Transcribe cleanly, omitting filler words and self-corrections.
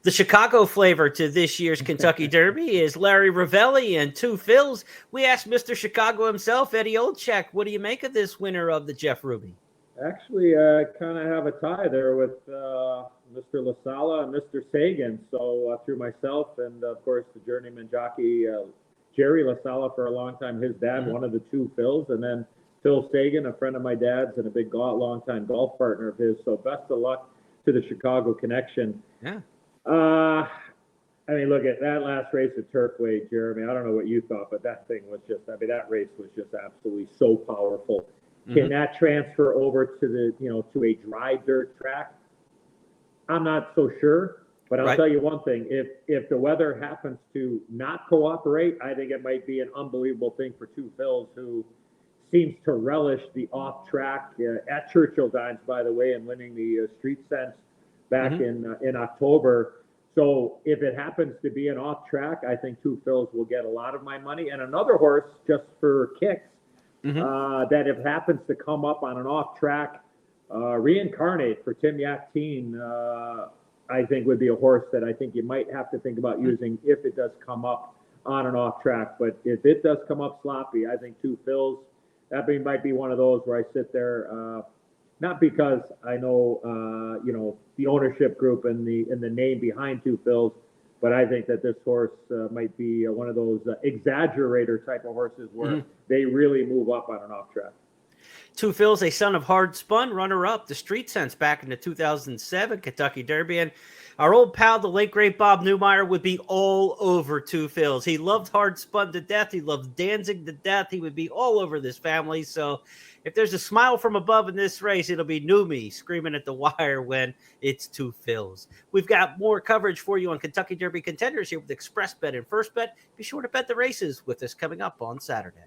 The Chicago flavor to this year's Kentucky Derby is Larry Ravelli and Two Phils. We asked Mr. Chicago himself, Eddie Olczyk, what do you make of this winner of the Jeff Ruby? Actually, I kind of have a tie there with Mr. LaSala and Mr. Sagan. So through myself and, of course, the journeyman jockey Jerry LaSala for a long time, his dad, one of the Two Phils, and then Phil Sagan, a friend of my dad's and a big long-time golf partner of his. So best of luck to the Chicago connection. Yeah. I mean, look at that last race at Turfway, Jeremy. I don't know what you thought, but that thing was just, I mean, that race was just absolutely so powerful. Can that transfer over to to a dry dirt track? I'm not so sure, but I'll tell you one thing. If the weather happens to not cooperate, I think it might be an unbelievable thing for Two Phils, who seems to relish the off track at Churchill Downs, by the way, and winning the Street Sense back in October. So if it happens to be an off track, I think Two Phils will get a lot of my money. And another horse, just for kicks, that if happens to come up on an off track, Reincarnate for Tim Yakteen, I think would be a horse that I think you might have to think about using if it does come up on an off track. But if it does come up sloppy, I think Two Phils, that might be one of those where I sit there, not because I know, the ownership group and the name behind Two Phils, but I think that this horse might be one of those exaggerator type of horses where they really move up on an off track. Two Phils, a son of Hard Spun, runner-up, the Street Sense back in the 2007 Kentucky Derby. And our old pal, the late, great Bob Newmeyer, would be all over Two Phils. He loved Hard Spun to death. He loved Danzig to death. He would be all over this family. So if there's a smile from above in this race, it'll be Newmy screaming at the wire when it's Two Phils. We've got more coverage for you on Kentucky Derby contenders here with Express Bet and First Bet. Be sure to bet the races with us coming up on Saturday.